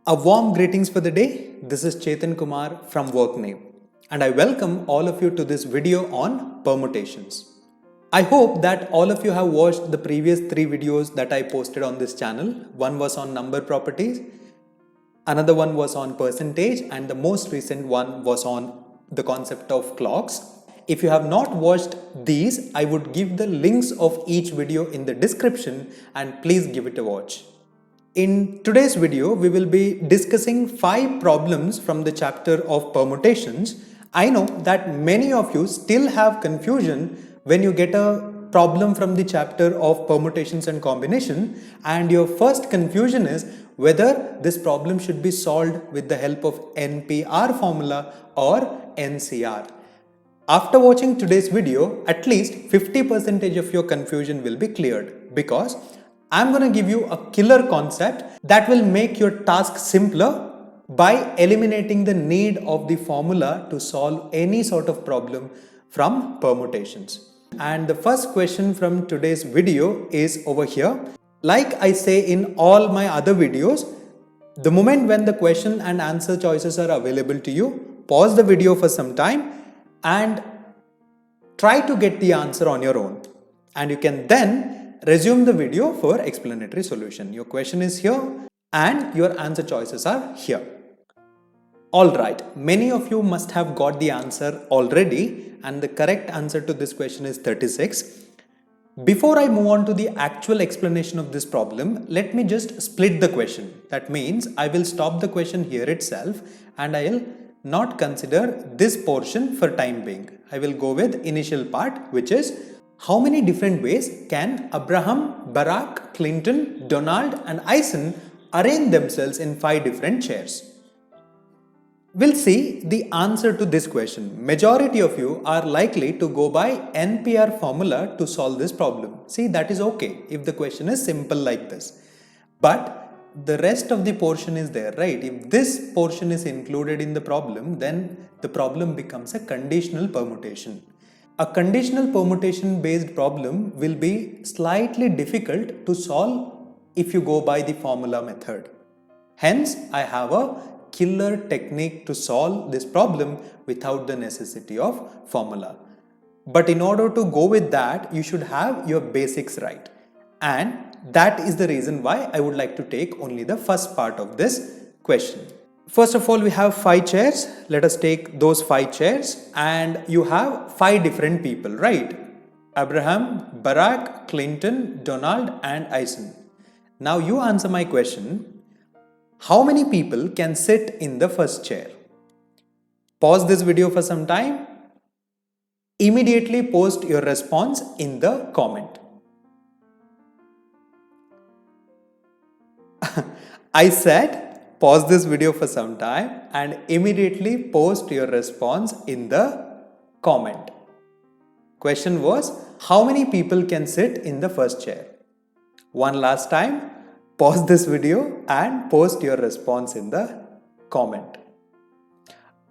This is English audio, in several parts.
A warm greetings for the day. This is Chethan Kumar from Workneev, and I welcome all of you to this video on permutations. I hope that all of you have watched the previous 3 videos that I posted on this channel. One was on number properties, another one was on percentage, and the most recent one was on the concept of clocks. If you have not watched these, I would give the links of each video in the description and please give it a watch. In today's video, we will be discussing 5 problems from the chapter of permutations. I know that many of you still have confusion when you get a problem from the chapter of permutations and combination, and your first confusion is whether this problem should be solved with the help of NPR formula or NCR. After watching today's video, at least 50% of your confusion will be cleared, because I'm going to give you a killer concept that will make your task simpler by eliminating the need of the formula to solve any sort of problem from permutations. And the first question from today's video is over here. Like I say in all my other videos, the moment when the question and answer choices are available to you, pause the video for some time and try to get the answer on your own. And you can then resume the video for explanatory solution. Your question is here and your answer choices are here. Alright, many of you must have got the answer already, and the correct answer to this question is 36. Before I move on to the actual explanation of this problem, let me just split the question. That means I will stop the question here itself and I will not consider this portion for time being. I will go with initial part, which is how many different ways can Abraham, Barack, Clinton, Donald and Eisen arrange themselves in 5 different chairs? We'll see the answer to this question. Majority of you are likely to go by NPR formula to solve this problem. See, that is okay if the question is simple like this. But the rest of the portion is there, right? If this portion is included in the problem, then the problem becomes a conditional permutation. A conditional permutation based problem will be slightly difficult to solve if you go by the formula method. Hence, I have a killer technique to solve this problem without the necessity of formula. But in order to go with that, you should have your basics right. And that is the reason why I would like to take only the first part of this question. First of all, we have 5 chairs. Let us take those 5 chairs, and you have 5 different people, right? Abraham, Barack, Clinton, Donald and Eisen. Now you answer my question. How many people can sit in the first chair? Pause this video for some time. Immediately post your response in the comment. I said pause this video for some time and immediately post your response in the comment. Question was, how many people can sit in the first chair? One last time, pause this video and post your response in the comment.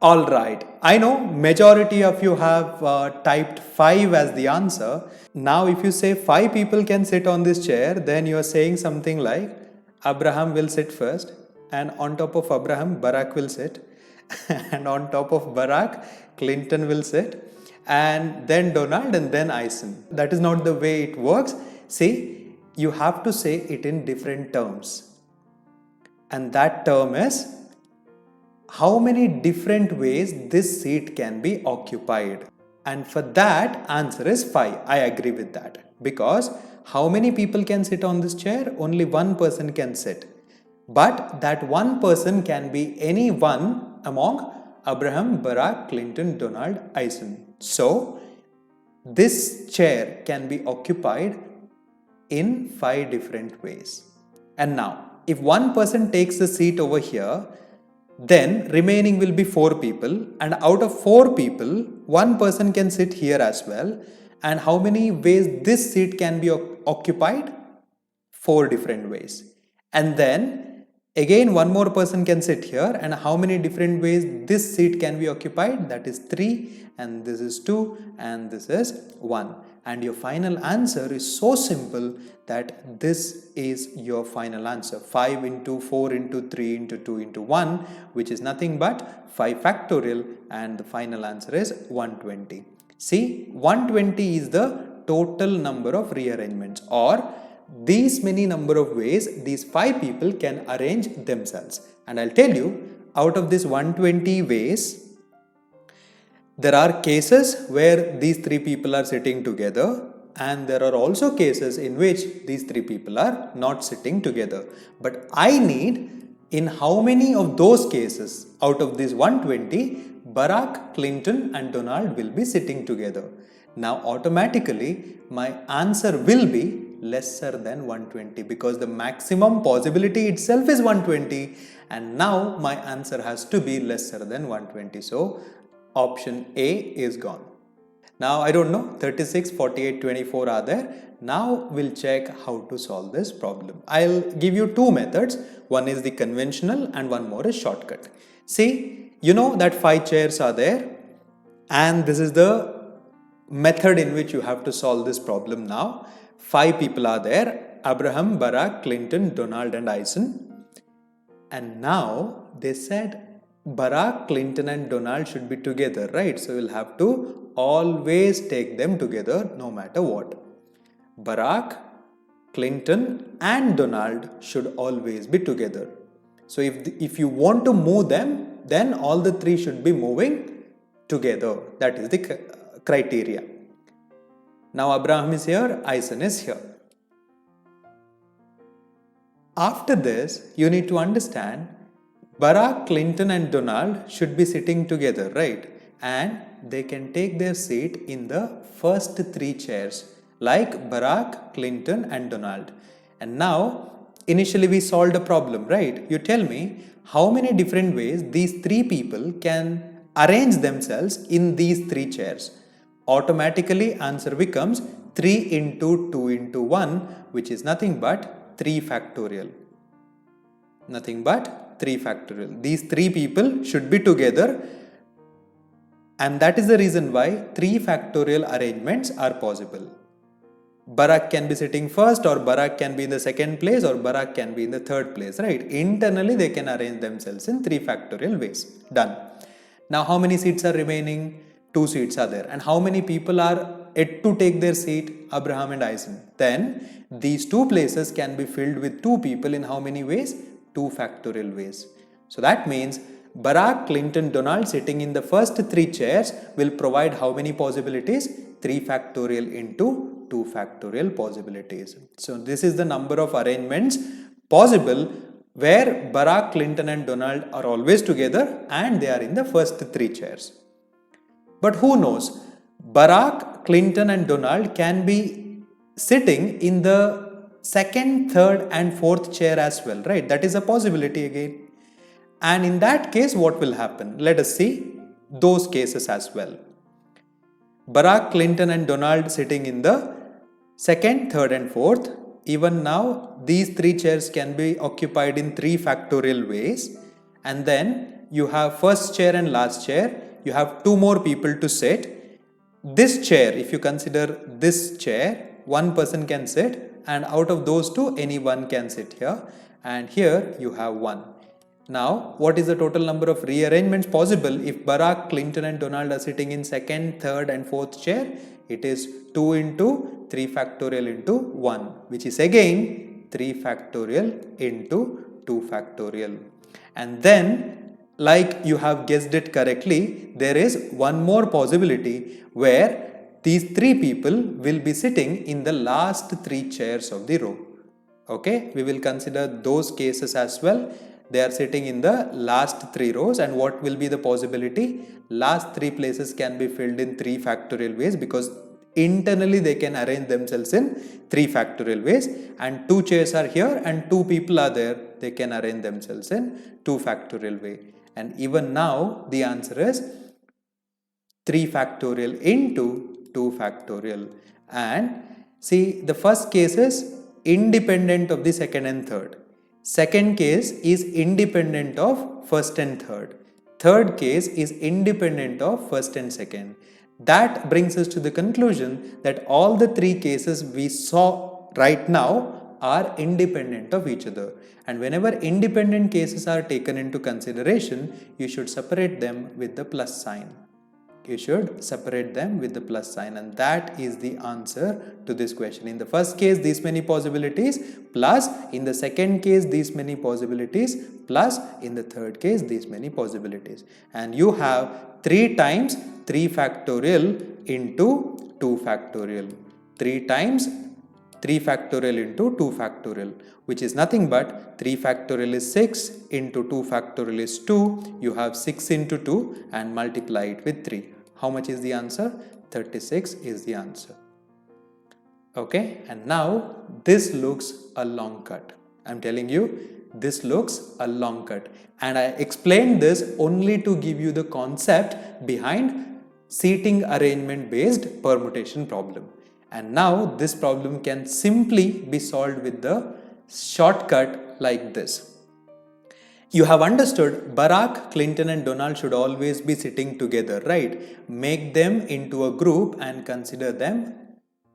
Alright, I know majority of you have typed 5 as the answer. Now if you say 5 people can sit on this chair, then you are saying something like Abraham will sit first, and on top of Abraham, Barack will sit, and on top of Barack, Clinton will sit, and then Donald and then Eisen. That is not the way it works. See, you have to say it in different terms. And that term is how many different ways this seat can be occupied. And for that, answer is 5. I agree with that. Because how many people can sit on this chair? Only one person can sit. But that one person can be any one among Abraham, Barack, Clinton, Donald, Eisen. So, this chair can be occupied in 5 different ways. And now, if one person takes the seat over here, then remaining will be 4 people, and out of 4 people, one person can sit here as well. And how many ways this seat can be occupied? 4 different ways. And then again one more person can sit here, and how many different ways this seat can be occupied? That is 3, and this is 2, and this is 1. and your final answer is so simple that this is your final answer. 5 into 4 into 3 into 2 into 1, which is nothing but 5 factorial, and the final answer is 120. See, 120 is the total number of rearrangements, or these many number of ways these 5 people can arrange themselves. And I'll tell you, out of this 120 ways, there are cases where these 3 people are sitting together, and there are also cases in which these 3 people are not sitting together. But I need in how many of those cases out of this 120, Barack, Clinton and Donald will be sitting together. Now automatically my answer will be lesser than 120, because the maximum possibility itself is 120, and now my answer has to be lesser than 120. So option A is gone. Now I don't know, 36, 48, 24 are there. Now we'll check how to solve this problem. I'll give you 2 methods. One is the conventional and one more is shortcut. See, you know that 5 chairs are there, and this is the method in which you have to solve this problem now. 5 people are there: Abraham, Barack, Clinton, Donald and Eisen. And now they said Barack, Clinton and Donald should be together, right? So we'll have to always take them together no matter what. Barack, Clinton and Donald should always be together. So if you want to move them, then all the 3 should be moving together. That is the criteria. Now Abraham is here, Eisen is here. After this, you need to understand Barack, Clinton and Donald should be sitting together, right? And they can take their seat in the first 3 chairs, like Barack, Clinton and Donald. And now, initially we solved a problem, right? You tell me how many different ways these 3 people can arrange themselves in these 3 chairs. Automatically answer becomes 3 into 2 into 1, which is nothing but 3 factorial. Nothing but 3 factorial. These 3 people should be together, and that is the reason why 3 factorial arrangements are possible. Barack can be sitting first, or Barack can be in the second place, or Barack can be in the third place, right? Internally they can arrange themselves in 3 factorial ways. Done. Now how many seats are remaining? 2 seats are there. And how many people are yet to take their seat? Abraham and Eisen. Then these 2 places can be filled with 2 people in how many ways? 2 factorial ways. So that means Barack, Clinton, Donald sitting in the first 3 chairs will provide how many possibilities? 3 factorial into 2 factorial possibilities. So this is the number of arrangements possible where Barack, Clinton and Donald are always together and they are in the first 3 chairs. But who knows? Barack, Clinton and Donald can be sitting in the second, third and fourth chair as well, right? That is a possibility again. And in that case, what will happen? Let us see those cases as well. Barack, Clinton and Donald sitting in the second, third and fourth. Even now, these 3 chairs can be occupied in 3 factorial ways. And then you have first chair and last chair. You have 2 more people to sit. This chair, if you consider this chair, 1 person can sit, and out of those 2, anyone can sit here. And here you have 1. Now, what is the total number of rearrangements possible if Barack, Clinton and Donald are sitting in second, third and fourth chair? It is 2 into 3 factorial into 1, which is again 3 factorial into 2 factorial. And then, like you have guessed it correctly, there is one more possibility where these 3 people will be sitting in the last 3 chairs of the row. Okay, we will consider those cases as well. They are sitting in the last 3 rows, and what will be the possibility? Last 3 places can be filled in 3 factorial ways, because internally they can arrange themselves in 3 factorial ways, and 2 chairs are here and 2 people are there, they can arrange themselves in 2 factorial way. And even now the answer is 3 factorial into 2 factorial. And see, the first case is independent of the second and third. Second case is independent of first and third. Third case is independent of first and second. That brings us to the conclusion that all the three cases we saw right now are independent of each other. And whenever independent cases are taken into consideration, you should separate them with the plus sign. You should separate them with the plus sign, and that is the answer to this question. In the first case, these many possibilities, plus in the second case, these many possibilities, plus in the third case, these many possibilities. And you have 3 times 3 factorial into 2 factorial. 3 times 3 factorial into 2 factorial, which is nothing but 3 factorial is 6 into 2 factorial is 2. You have 6 into 2 and multiply it with 3. How much is the answer? 36 is the answer. Okay, and now this looks a long cut. I'm telling you, this looks a long cut. And I explained this only to give you the concept behind seating arrangement based permutation problem. And now this problem can simply be solved with the shortcut like this. You have understood Barack, Clinton and Donald should always be sitting together, right? Make them into a group and consider them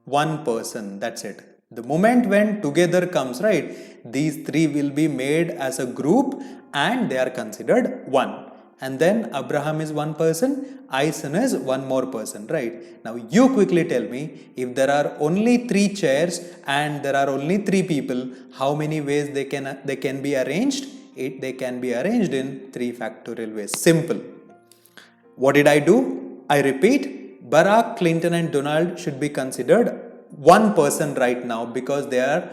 one person. That's it. The moment when together comes, right, these three will be made as a group and they are considered one. And then Abraham is one person, Eisen is one more person, right? Now you quickly tell me, if there are only 3 chairs and there are only 3 people, how many ways they can be arranged? They can be arranged in 3 factorial ways. Simple. What did I do? I repeat, Barack, Clinton and Donald should be considered one person right now because they are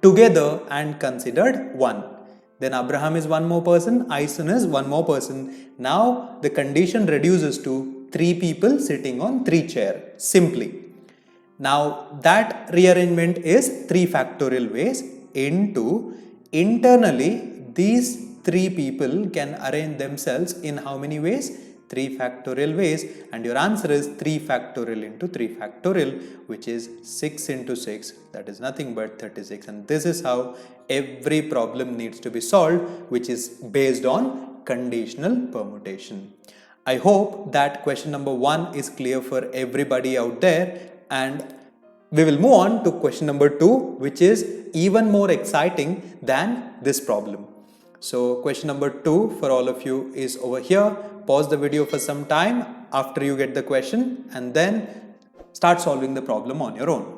together and considered one. Then Abraham is one more person, Eisen is one more person. Now the condition reduces to 3 people sitting on 3 chairs, simply. Now that rearrangement is 3 factorial ways into internally these 3 people can arrange themselves in how many ways? 3 factorial ways, and your answer is 3 factorial into 3 factorial, which is 6 into 6, that is nothing but 36. And this is how every problem needs to be solved, which is based on conditional permutation. I hope that question number 1 is clear for everybody out there, and we will move on to question number 2, which is even more exciting than this problem. So question number 2 for all of you is over here. Pause the video for some time after you get the question and then start solving the problem on your own.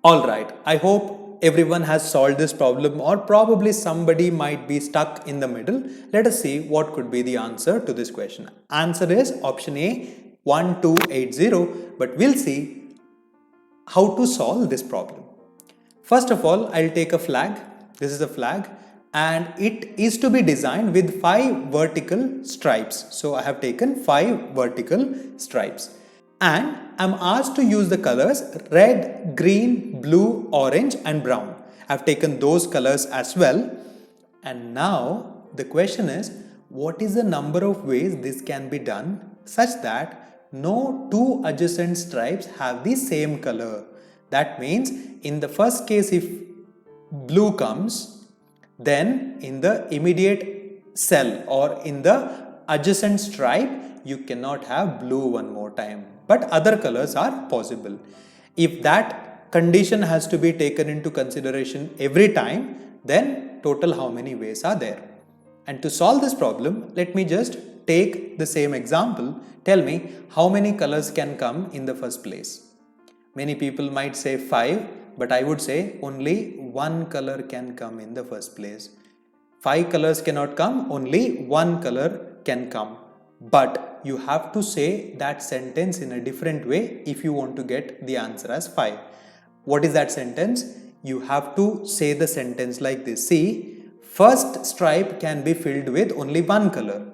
Alright, I hope everyone has solved this problem, or probably somebody might be stuck in the middle. Let us see what could be the answer to this question. Answer is option A, 1280, but we'll see how to solve this problem. First of all, I'll take a flag. This is a flag, and it is to be designed with 5 vertical stripes. So I have taken 5 vertical stripes, and I'm asked to use the colors red, green, blue, orange and brown. I've taken those colors as well. And now the question is, what is the number of ways this can be done such that no 2 adjacent stripes have the same color? That means in the first case, if blue comes, then in the immediate cell or in the adjacent stripe, you cannot have blue one more time, but other colors are possible. If that condition has to be taken into consideration every time, then total how many ways are there? And to solve this problem, let me just take the same example. Tell me how many colors can come in the first place. Many people might say 5, but I would say only 1 color can come in the first place. 5 colors cannot come, only 1 color can come. But you have to say that sentence in a different way if you want to get the answer as 5. What is that sentence? You have to say the sentence like this. See, first stripe can be filled with only 1 color,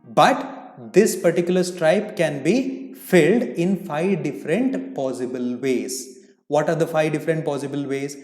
but this particular stripe can be filled in 5 different possible ways. What are the 5 different possible ways?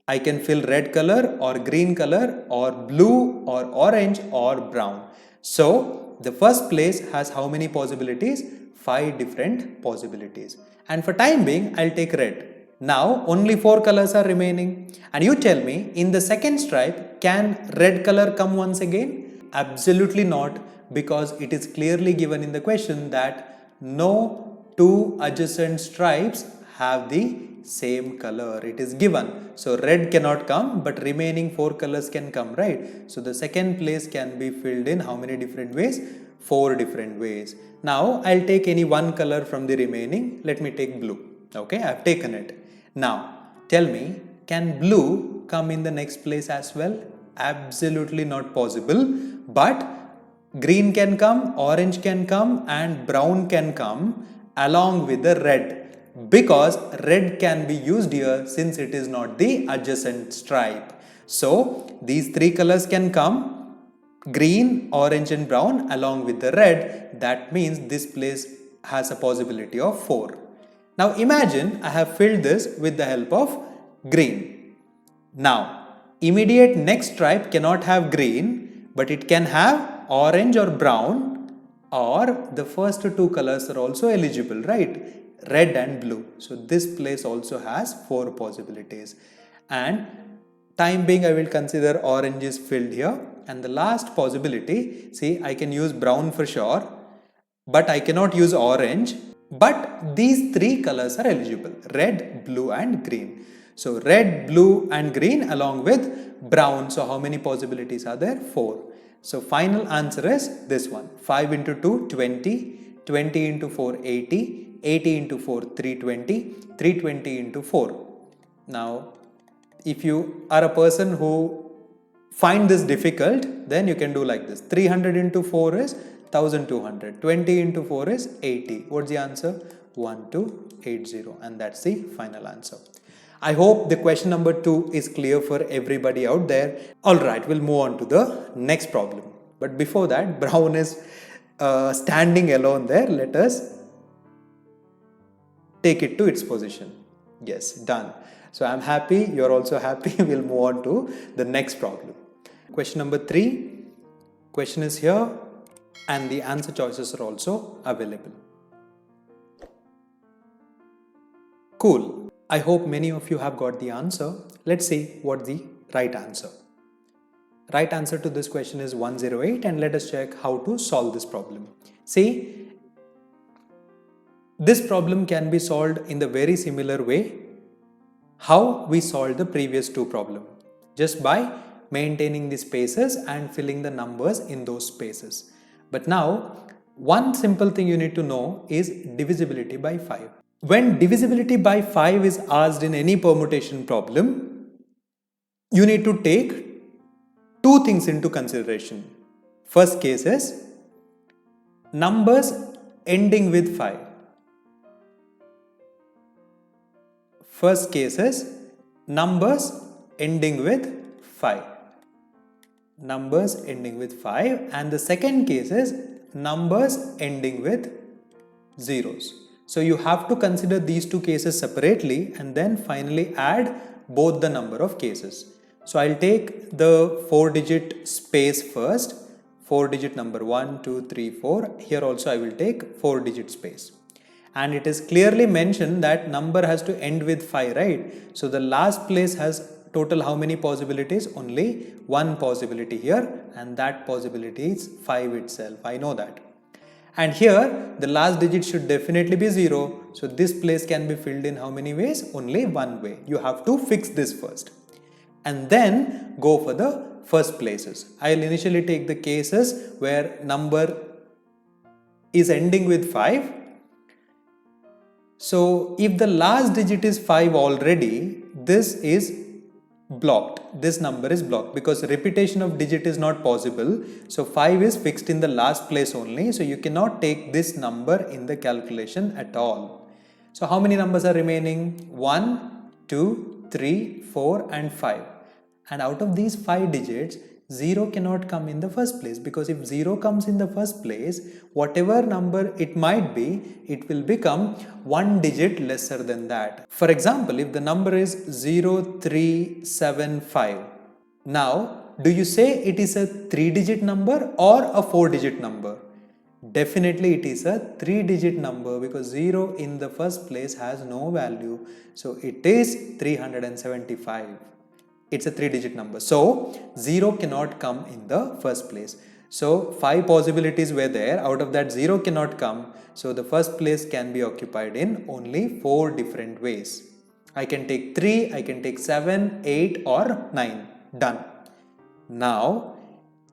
I can fill red color or green color or blue or orange or brown. So the first place has how many possibilities? 5 different possibilities. And for time being, I'll take red. Now only 4 colors are remaining. And you tell me, in the second stripe, can red color come once again? Absolutely not, Because it is clearly given in the question that no two adjacent stripes have the same color. It is given. So red cannot come, but remaining 4 colors can come, right? So the second place can be filled in how many different ways? 4 different ways. Now I'll take any one color from the remaining. Let me take blue. Okay, I've taken it. Now tell me, can blue come in the next place as well? Absolutely not possible. But green can come, orange can come, and brown can come along with the red. Because red can be used here since it is not the adjacent stripe. So these 3 colors can come, green, orange and brown along with the red. That means this place has a possibility of 4. Now imagine I have filled this with the help of green. Now immediate next stripe cannot have green, but it can have orange or brown, or the first 2 colors are also eligible, right? Red and blue. So this place also has 4 possibilities. And time being I will consider orange is filled here. And the last possibility, see, I can use brown for sure, but I cannot use orange. But these 3 colors are eligible: red, blue and green. So red, blue and green along with brown. So how many possibilities are there? 4. So final answer is this one. 5 into 2, 20. 20 into 4, 80. 80 into 4, 320. 320 into 4. Now, if you are a person who find this difficult, then you can do like this. 300 into 4 is 1200. 20 into 4 is 80. What's the answer? 1280. And that's the final answer. I hope the question number 2 is clear for everybody out there. Alright, we'll move on to the next problem. But before that, brown is standing alone there. Let us take it to its position. Yes, done. So I'm happy, you're also happy. We'll move on to the next problem. Question number 3. Question is here and the answer choices are also available. Cool. I hope many of you have got the answer. Let's see what the right answer. Right answer to this question is 108, and let us check how to solve this problem. See, this problem can be solved in the very similar way how we solved the previous 2 problems, just by maintaining the spaces and filling the numbers in those spaces. But now, one simple thing you need to know is divisibility by 5. When divisibility by 5 is asked in any permutation problem, you need to take 2 things into consideration. First case is numbers ending with 5. First case is numbers ending with 5. Numbers ending with 5, and the second case is numbers ending with zeros. So you have to consider these 2 cases separately and then finally add both the number of cases. So I'll take the 4-digit space first. 4-digit number 1, 2, 3, 4. Here also I will take 4-digit space. And it is clearly mentioned that number has to end with 5, right? So the last place has total how many possibilities? Only 1 possibility here, and that possibility is 5 itself. I know that. And here the last digit should definitely be 0. So this place can be filled in how many ways? Only 1 way. You have to fix this first and then go for the first places. I'll initially take the cases where number is ending with 5. So if the last digit is 5 already, this is blocked. This number is blocked because repetition of digit is not possible. So 5 is fixed in the last place only. So you cannot take this number in the calculation at all. So how many numbers are remaining? 1, 2, 3, 4 and 5. And out of these 5 digits, 0 cannot come in the first place, because if 0 comes in the first place, whatever number it might be, it will become 1 digit lesser than that. For example, if the number is 0375, now do you say it is a 3-digit number or a 4-digit number? Definitely it is a 3-digit number, because 0 in the first place has no value. So it is 375. It's a 3-digit number. So 0 cannot come in the first place. So 5 possibilities were there, out of that 0 cannot come. So the first place can be occupied in only 4 different ways. I can take 3, I can take 7, 8 or 9. Done. Now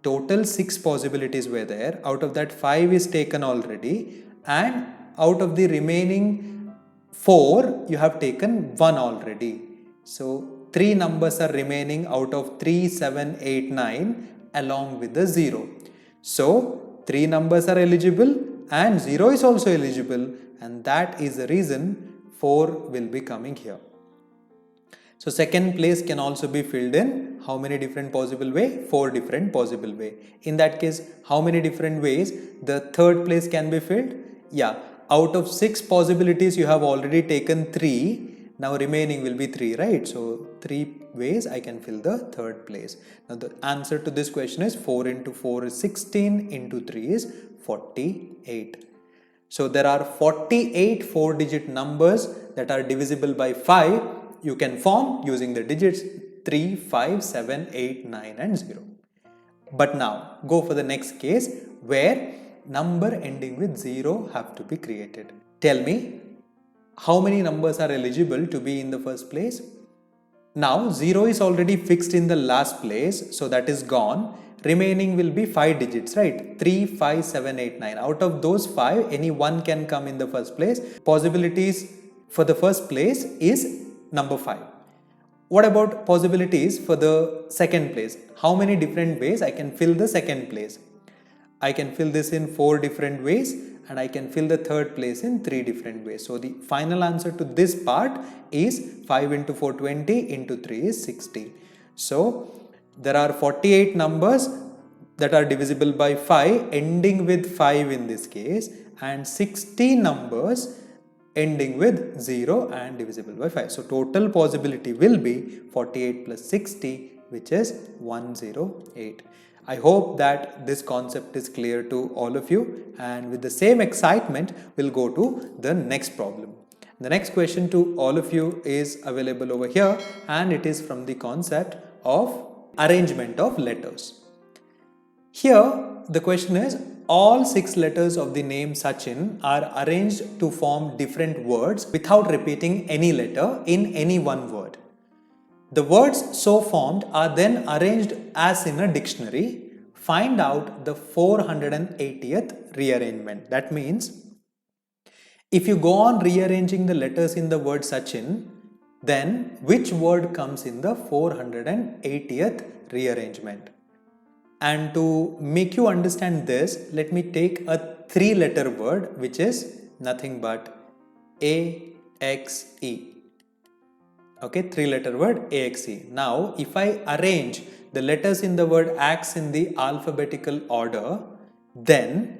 total 6 possibilities were there, out of that 5 is taken already, and out of the remaining 4 you have taken 1 already. So 3 numbers are remaining out of 3, 7, 8, 9 along with the 0. So 3 numbers are eligible and 0 is also eligible, and that is the reason 4 will be coming here. So second place can also be filled in how many different possible way? 4 different possible way. In that case, how many different ways the third place can be filled? Yeah, out of 6 possibilities you have already taken 3. Now remaining will be 3, right? So 3 ways I can fill the third place. Now the answer to this question is 4 into 4 is 16 into 3 is 48. So there are 48 4-digit numbers that are divisible by 5. You can form using the digits 3, 5, 7, 8, 9 and 0. But now go for the next case where number ending with 0 have to be created. Tell me how many numbers are eligible to be in the first place? Now 0 is already fixed in the last place, so that is gone. Remaining will be 5 digits, right? 3, 5, 7, 8, 9. Out of those 5, any one can come in the first place. Possibilities for the first place is number 5. What about possibilities for the second place? How many different ways I can fill the second place? I can fill this in 4 different ways, and I can fill the third place in 3 different ways. So the final answer to this part is 5 into 4 20 into 3 is 60. So there are 48 numbers that are divisible by 5 ending with 5 in this case, and 60 numbers ending with 0 and divisible by 5. So total possibility will be 48 plus 60, which is 108. I hope that this concept is clear to all of you, and with the same excitement we'll go to the next problem. The next question to all of you is available over here, and it is from the concept of arrangement of letters. Here the question is, all 6 letters of the name Sachin are arranged to form different words without repeating any letter in any one word. The words so formed are then arranged as in a dictionary. Find out the 480th rearrangement. That means, if you go on rearranging the letters in the word Sachin, then which word comes in the 480th rearrangement? And to make you understand this, let me take a 3-letter word which is nothing but AXE. Okay, 3-letter word AXE. Now, if I arrange the letters in the word axe in the alphabetical order, then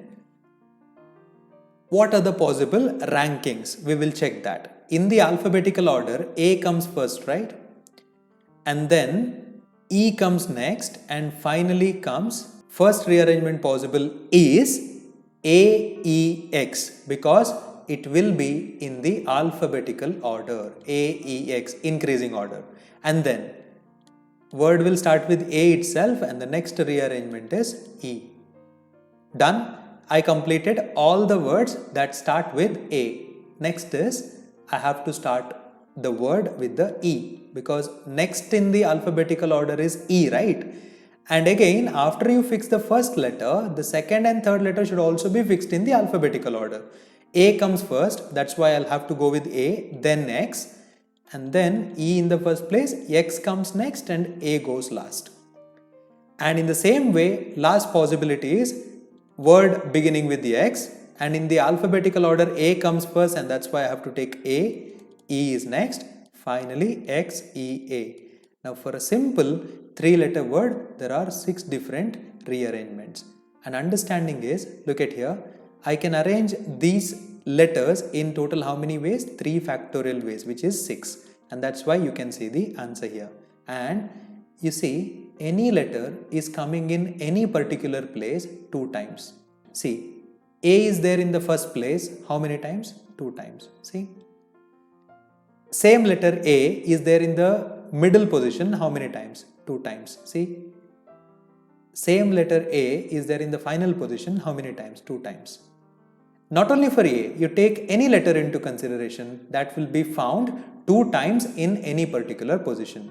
what are the possible rankings? We will check that. In the alphabetical order, A comes first, right? And then E comes next, and finally comes, first rearrangement possible is AEX, because it will be in the alphabetical order, AEX, increasing order. And then word will start with A itself, and the next rearrangement is E. Done. I completed all the words that start with A. Next is, I have to start the word with the E, because next in the alphabetical order is E, right? And again, after you fix the first letter, the second and third letter should also be fixed in the alphabetical order. A comes first, that's why I'll have to go with A, then X, and then E in the first place, X comes next, and A goes last. And in the same way, last possibility is word beginning with the X, and in the alphabetical order A comes first, and that's why I have to take A, E is next, finally X, E, A. Now for a simple 3-letter word, there are 6 different rearrangements. And understanding is, look at here, I can arrange these letters in total how many ways? 3 factorial ways, which is 6. And that's why you can see the answer here. And you see, any letter is coming in any particular place 2 times. See, A is there in the first place, how many times? 2 times. See, same letter A is there in the middle position, how many times? 2 times. See, same letter A is there in the final position how many times? 2 times. Not only for A, you take any letter into consideration that will be found 2 times in any particular position,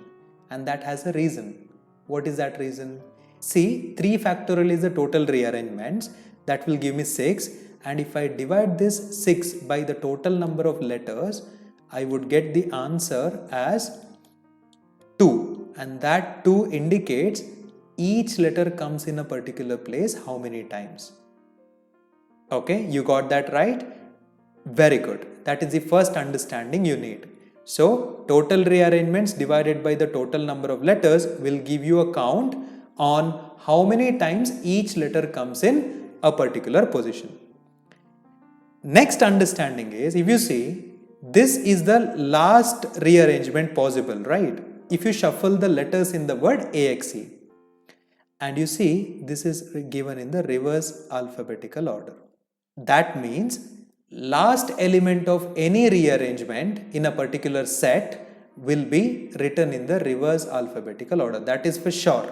and that has a reason. What is that reason? See, 3 factorial is the total rearrangements, that will give me 6, and if I divide this 6 by the total number of letters, I would get the answer as 2, and that 2 indicates each letter comes in a particular place how many times. Okay, you got that right? Very good. That is the first understanding you need. So, total rearrangements divided by the total number of letters will give you a count on how many times each letter comes in a particular position. Next understanding is, if you see, this is the last rearrangement possible, right? If you shuffle the letters in the word AXE, and you see this is given in the reverse alphabetical order. That means last element of any rearrangement in a particular set will be written in the reverse alphabetical order. That is for sure.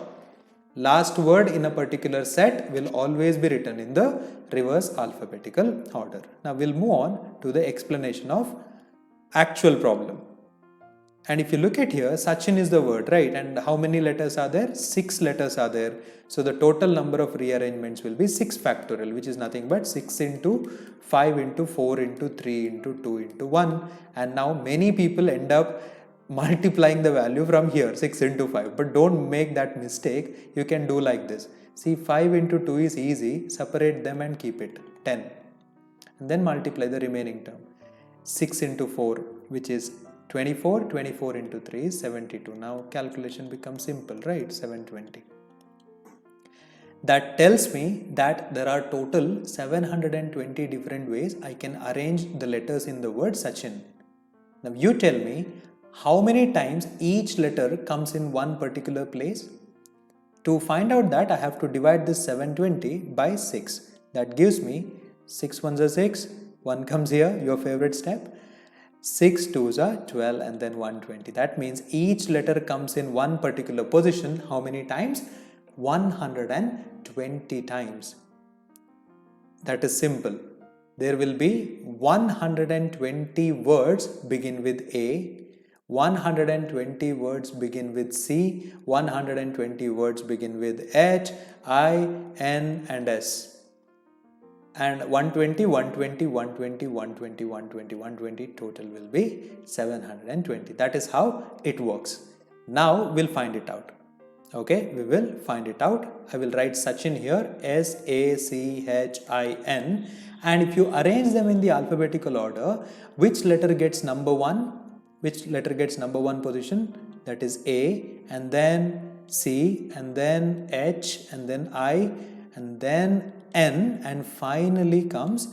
Last word in a particular set will always be written in the reverse alphabetical order. Now we'll move on to the explanation of actual problem. And if you look at here, Sachin is the word, right? And how many letters are there? 6 letters are there. So the total number of rearrangements will be 6 factorial, which is nothing but 6 into 5 into 4 into 3 into 2 into 1. And now many people end up multiplying the value from here, 6 into 5. But don't make that mistake. You can do like this. See, 5 into 2 is easy. Separate them and keep it 10. And then multiply the remaining term. 6 into 4, which is 24, 24 into 3 is 72. Now calculation becomes simple, right? 720. That tells me that there are total 720 different ways I can arrange the letters in the word Sachin. Now you tell me how many times each letter comes in one particular place. To find out that, I have to divide this 720 by 6. That gives me 6 ones are 6, 1 comes here, your favorite step. 6 2s are 12 and then 120. That means each letter comes in one particular position. How many times? 120 times. That is simple. There will be 120 words begin with A, 120 words begin with C, 120 words begin with H, I, N and S. And 120, 120, 120, 120, 120, 120 total will be 720. That is how it works. Now we'll find it out. Okay, we will find it out. I will write Sachin here, S-A-C-H-I-N. And if you arrange them in the alphabetical order, which letter gets number 1? Which letter gets number 1 position? That is A, and then C, and then H, and then I, and then N, and finally comes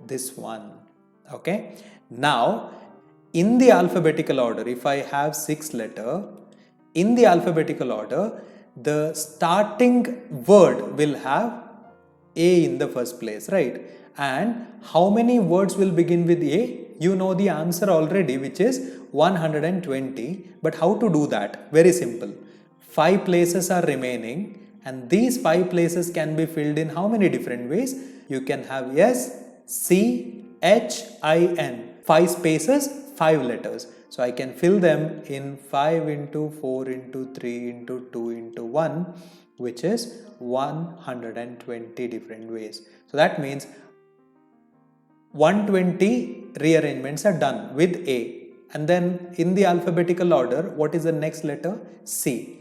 this one. Okay. Now, in the alphabetical order, if I have 6 letters, in the alphabetical order, the starting word will have A in the first place, right? And how many words will begin with A? You know the answer already, which is 120. But how to do that? Very simple. 5 places are remaining. And these 5 places can be filled in how many different ways? You can have S, C, H, I, N. 5 spaces, 5 letters. So I can fill them in 5 into 4 into 3 into 2 into 1, which is 120 different ways. So that means 120 rearrangements are done with A. And then in the alphabetical order, what is the next letter? C.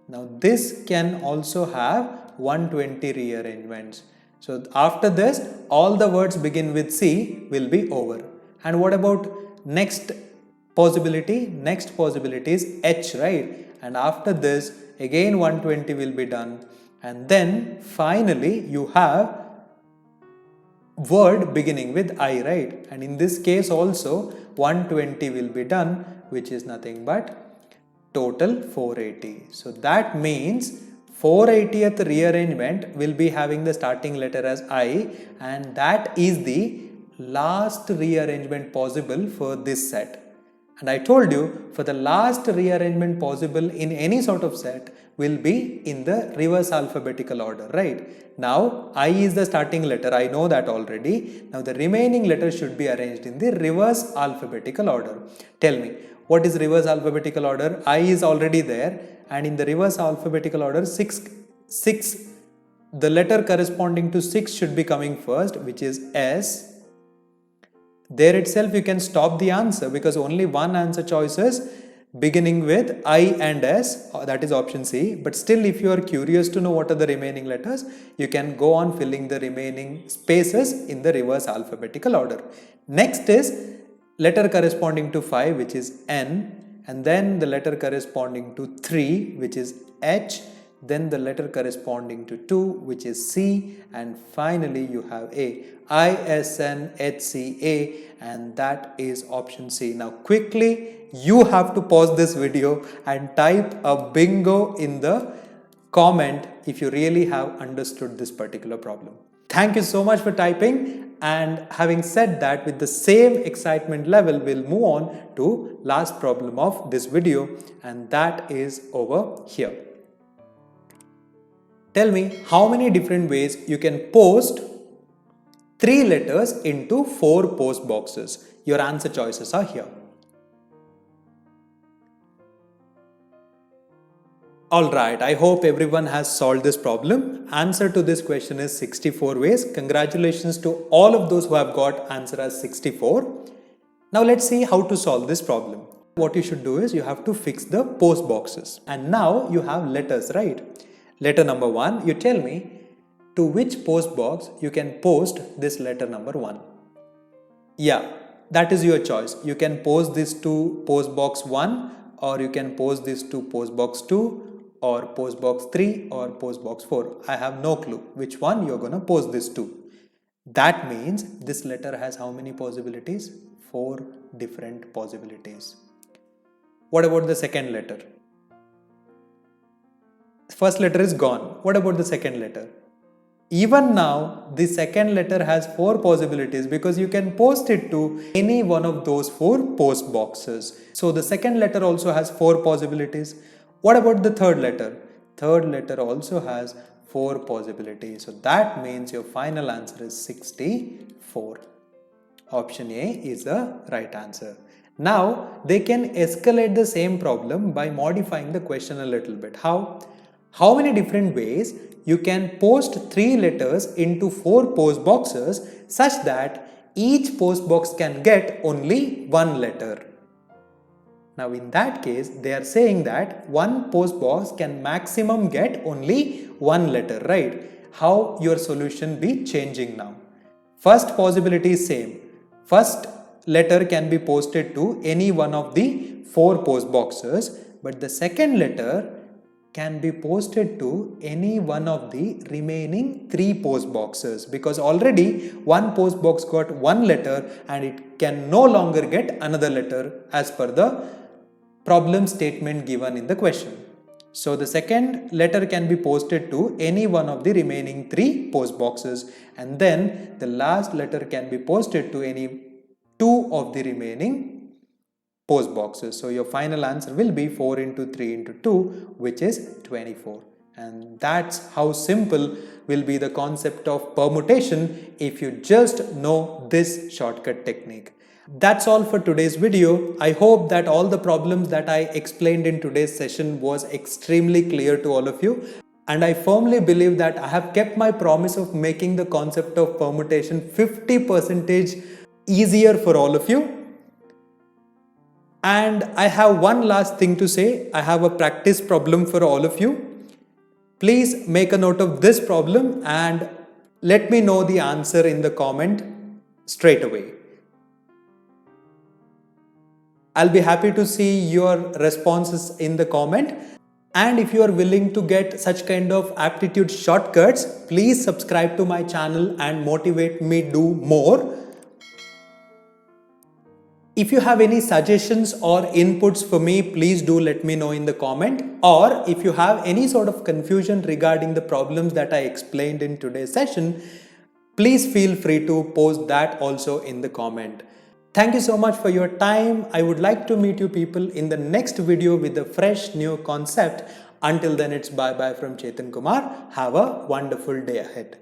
Now this can also have 120 rearrangements. So after this, all the words begin with C will be over. And what about next possibility? Next possibility is H, right? And after this, again 120 will be done. And then finally you have word beginning with I, right? And in this case also 120 will be done, which is nothing but total 480. So that means 480th rearrangement will be having the starting letter as I, and that is the last rearrangement possible for this set. And I told you for the last rearrangement possible in any sort of set will be in the reverse alphabetical order, right? Now I is the starting letter, I know that already. Now the remaining letters should be arranged in the reverse alphabetical order. Tell me, what is reverse alphabetical order? I is already there, and in the reverse alphabetical order 6, the letter corresponding to 6 should be coming first, which is S. There itself you can stop the answer because only one answer choice is beginning with I and S, that is option C. But still, if you are curious to know what are the remaining letters, you can go on filling the remaining spaces in the reverse alphabetical order. Next is letter corresponding to 5, which is N, and then the letter corresponding to 3, which is H, then the letter corresponding to 2, which is C, and finally you have A. I, S, N, H, C, A, and that is option C. Now quickly you have to pause this video and type a bingo in the comment if you really have understood this particular problem. Thank you so much for typing, and having said that, with the same excitement level, we'll move on to last problem of this video, and that is over here. Tell me how many different ways you can post 3 letters into 4 post boxes. Your answer choices are here. Alright, I hope everyone has solved this problem. Answer to this question is 64 ways. Congratulations to all of those who have got answer as 64. Now let's see how to solve this problem. What you should do is you have to fix the post boxes. And now you have letters, right? Letter number 1, you tell me to which post box you can post this letter number 1. Yeah, that is your choice. You can post this to post box 1, or you can post this to post box 2, or post box 3, or post box 4. I have no clue which one you're gonna post this to. That means this letter has how many possibilities? 4 different possibilities. What about the second letter? First letter is gone. What about the second letter? Even now, the second letter has 4 possibilities because you can post it to any one of those 4 post boxes. So the second letter also has 4 possibilities. What about the third letter? Third letter also has 4 possibilities. So that means your final answer is 64. Option A is the right answer. Now they can escalate the same problem by modifying the question a little bit. How? How many different ways you can post 3 letters into 4 post boxes such that each post box can get only 1 letter? Now in that case, they are saying that one post box can maximum get only 1 letter, right? How your solution be changing now? First possibility is same. First letter can be posted to any one of the 4 post boxes, but the second letter can be posted to any one of the remaining 3 post boxes, because already one post box got 1 letter and it can no longer get another letter as per the problem statement given in the question. So the second letter can be posted to any one of the remaining 3 post boxes, and then the last letter can be posted to any 2 of the remaining post boxes. So your final answer will be 4 into 3 into 2, which is 24. And that's how simple will be the concept of permutation if you just know this shortcut technique. That's all for today's video. I hope that all the problems that I explained in today's session was extremely clear to all of you. And I firmly believe that I have kept my promise of making the concept of permutation 50% easier for all of you. And I have one last thing to say. I have a practice problem for all of you. Please make a note of this problem and let me know the answer in the comment straight away. I'll be happy to see your responses in the comment. And if you are willing to get such kind of aptitude shortcuts, please subscribe to my channel and motivate me do more. If you have any suggestions or inputs for me, please do let me know in the comment. Or if you have any sort of confusion regarding the problems that I explained in today's session, please feel free to post that also in the comment. Thank you so much for your time. I would like to meet you people in the next video with a fresh new concept. Until then, it's bye bye from Chethan Kumar. Have a wonderful day ahead.